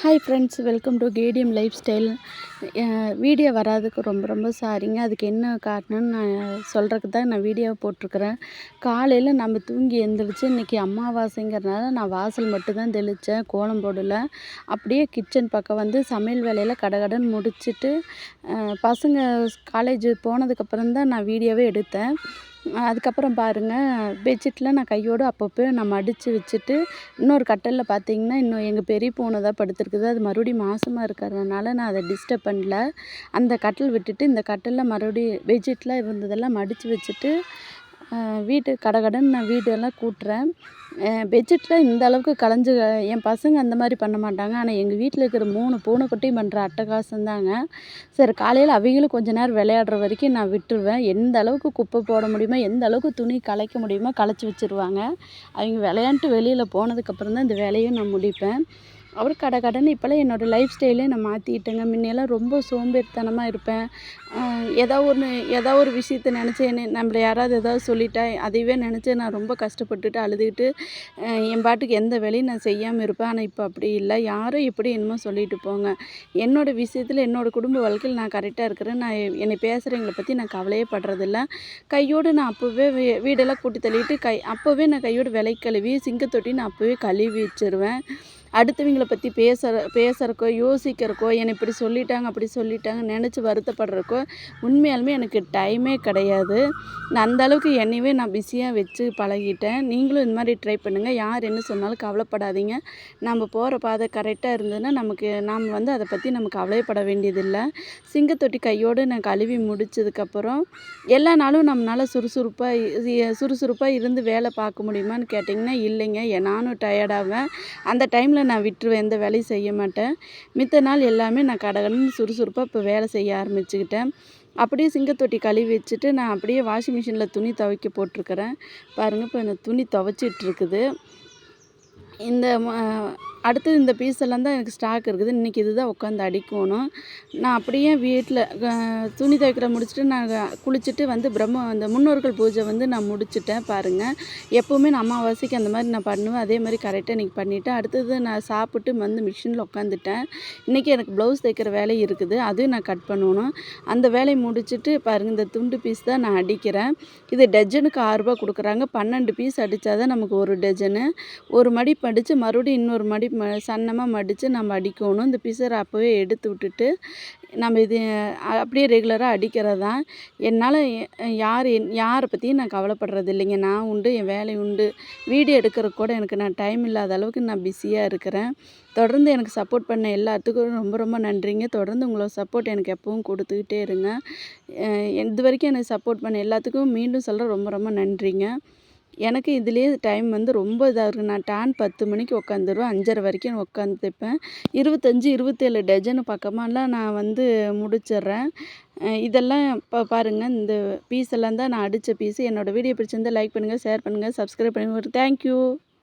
Hi friends, welcome to KTM life style. Video வராதுக்கு ரொம்ப ரொம்ப சாரிங்க. அதுக்கு என்ன காரணம்னு நான் சொல்கிறதுக்கு தான் நான் வீடியோ போட்டிருக்கிறேன். காலையில் நம்ம தூங்கி எழுந்திரிச்சு இன்றைக்கி அமாவாசைங்கிறதுனால நான் வாசல் மட்டும் தான் தெளித்தேன், கோலம் போடல. அப்படியே கிச்சன் பக்கம் வந்து சமையல் வேலையில் கடகடன்னு முடிச்சுட்டு பசங்க காலேஜ் போனதுக்கப்புறம் தான் நான் வீடியோவே எடுத்தேன். அதுக்கப்புறம் பாருங்கள், பெட்ஷீட்டில் நான் கையோடு அப்பப்போ நான் மடித்து வச்சுட்டு, இன்னொரு கட்டிலில் பார்த்தீங்கன்னா இன்னும் எங்கள் பெரிய பூனை தான் படுத்துருக்குது. அது மறுபடியும் மாசமாக இருக்கிறதுனால நான் அதை டிஸ்டர்ப் பண்ணல. அந்த கட்டில் விட்டுட்டு இந்த கட்டிலில் மறுபடியும் பெட்ஷீட்லாம் இருந்ததெல்லாம் மடித்து வச்சுட்டு வீட்டு கடகடன்னு நான் வீடெல்லாம் கூட்டுறேன். பெட்ஷீட்டில் இந்த அளவுக்கு கலைஞ்சு என் பசங்க அந்த மாதிரி பண்ண மாட்டாங்க. ஆனால் எங்கள் வீட்டில் இருக்கிற 3 பூனைக்குட்டியும் பண்ணுற அட்டகாசம் தாங்க. சரி, காலையில் அவங்களும் கொஞ்ச நேரம் விளையாடுற வரைக்கும் நான் விட்டுருவேன். எந்த அளவுக்கு குப்பை போட முடியுமோ, எந்த அளவுக்கு துணி கலைக்க முடியுமோ கலைச்சி வச்சுருவாங்க. அவங்க விளையாண்ட்டு வெளியில் போனதுக்கப்புறம் தான் இந்த வேலையும் நான் முடிப்பேன். அப்புறம் கடகடன்னு இப்போல்லாம் என்னோடய லைஃப் ஸ்டைலே நான் மாற்றிக்கிட்டேங்க. முன்னையெல்லாம் ரொம்ப சோம்பேறித்தனமாக இருப்பேன். ஏதோ ஒரு விஷயத்த நினச்சி நம்மள யாராவது ஏதாவது சொல்லிட்டா அதையவே நினச்சி நான் ரொம்ப கஷ்டப்பட்டுட்டு அழுதுகிட்டு என் பாட்டுக்கு எந்த வேலையும் நான் செய்யாமல் இருப்பேன். ஆனால் இப்போ அப்படி இல்லை. யாரும் எப்படி என்னமோ சொல்லிட்டு போங்க. என்னோடய விஷயத்தில் என்னோடய குடும்ப வாழ்க்கையில் நான் கரெக்டாக இருக்கிறேன். நான் என்னை பேசுகிறவங்கள பற்றி நான் கவலையே படுறதில்ல. கையோடு நான் அப்போவே வீடெல்லாம் கூட்டி தள்ளிட்டு அப்போவே நான் கையோடு விளக்கி கழுவி சிங்கத்தொட்டி நான் அப்போவே கழுவி வச்சுருவேன். அடுத்தவங்கள பற்றி பேசுறக்கோ யோசிக்கிறக்கோ என்னை இப்படி சொல்லிட்டாங்க அப்படி சொல்லிட்டாங்க நினச்சி வருத்தப்படுறக்கோ உண்மையாலுமே எனக்கு டைமே கிடையாது. நான் அந்த அளவுக்கு என்னையவே நான் பிஸியாக வச்சு பழகிட்டேன். நீங்களும் இந்த மாதிரி ட்ரை பண்ணுங்கள். யார் என்ன சொன்னாலும் கவலைப்படாதீங்க. நம்ம போகிற பாதை கரெக்டாக இருந்ததுன்னா நாம் வந்து அதை பற்றி நம்ம கவலைப்பட வேண்டியதில்லை. சிங்கத்தொட்டி கையோடு நான் கழுவி முடித்ததுக்கப்புறம் எல்லா நாளும் நம்மளால் சுறுசுறுப்பாக இருந்து வேலை பார்க்க முடியுமான்னு கேட்டிங்கன்னா இல்லைங்க. நானும் டயர்டாவேன். அந்த டைமில் நான் விட்டுருவேன், எந்த வேலையும் செய்ய மாட்டேன். மித்த நாள் எல்லாமே நான் கடகடன்னு சுறுசுறுப்பாக இப்போ வேலை செய்ய ஆரம்பிச்சுக்கிட்டேன். அப்படியே சிங்கத்தொட்டி கழுவி வச்சுட்டு நான் அப்படியே வாஷிங் மிஷினில் துணி துவைக்க போட்டிருக்கிறேன். பாருங்கள், இப்போ இந்த துணி துவைச்சிட்ருக்குது. இந்த அடுத்தது இந்த பீஸ் எல்லாம் தான் எனக்கு ஸ்டாக் இருக்குது. இன்றைக்கி இது தான் உட்காந்து அடிக்கணும். நான் அப்படியே வீட்டில் துணி துவைக்கிற முடிச்சுட்டு நான் குளிச்சுட்டு வந்து அந்த முன்னோர்கள் பூஜை வந்து நான் முடிச்சுட்டேன். பாருங்கள், எப்போவுமே நான் அமாவாசைக்கு அந்த மாதிரி நான் பண்ணுவேன். அதே மாதிரி கரெக்டாக இன்றைக்கி பண்ணிவிட்டேன். அடுத்தது நான் சாப்பிட்டு வந்து மிஷினில் உட்காந்துட்டேன். இன்றைக்கி எனக்கு ப்ளவுஸ் தைக்கிற வேலை இருக்குது, அதுவும் நான் கட் பண்ணணும். அந்த வேலையை முடிச்சுட்டு பாருங்கள், இந்த துண்டு பீஸ் தான் நான் அடிக்கிறேன். இது டஜனுக்கு ரூ. 6 கொடுக்குறாங்க. 12 பீஸ் அடித்தா தான் நமக்கு ஒரு டஜனு. ஒரு மடிப்பு அடித்து மறுபடியும் இன்னொரு மடிப்பு சன்னமாக மடித்து நம்ம அடிக்கணும். இந்த பிசரை அப்போவே எடுத்து விட்டுட்டு நம்ம இது அப்படியே ரெகுலராக அடிக்கிறது தான். என்னால் யாரை பற்றியும் நான் கவலைப்படுறது இல்லைங்க. நான் உண்டு, என் வேலை உண்டு. வீடியோ எடுக்கிறதுக்கு கூட எனக்கு நான் இல்லாத அளவுக்கு நான் பிஸியாக இருக்கிறேன். தொடர்ந்து எனக்கு சப்போர்ட் பண்ண எல்லாத்துக்கும் ரொம்ப ரொம்ப நன்றிங்க. தொடர்ந்து உங்களோட சப்போர்ட் எனக்கு எப்பவும் கொடுத்துக்கிட்டே இருங்க. இது வரைக்கும் எனக்கு சப்போர்ட் பண்ண எல்லாத்துக்கும் மீண்டும் சொல்கிறேன், ரொம்ப ரொம்ப நன்றிங்க. எனக்கு இதுலேயே டைம் வந்து ரொம்ப இதாக இருக்குது. நான் 10 மணிக்கு உட்காந்துருவேன். 5:30 வரைக்கும் நான் உட்காந்து தைப்பேன். 25, 27 டஜனு பக்கமாலாம் நான் வந்து முடிச்சிடுறேன். இதெல்லாம் இப்போ பாருங்கள், இந்த பீஸ் எல்லாம் தான் நான் அடித்த பீஸு. என்னோடய வீடியோ பிடிச்சிருந்தால் லைக் பண்ணுங்கள், ஷேர் பண்ணுங்கள், சப்ஸ்கிரைப் பண்ணுங்கள். தேங்க்யூ.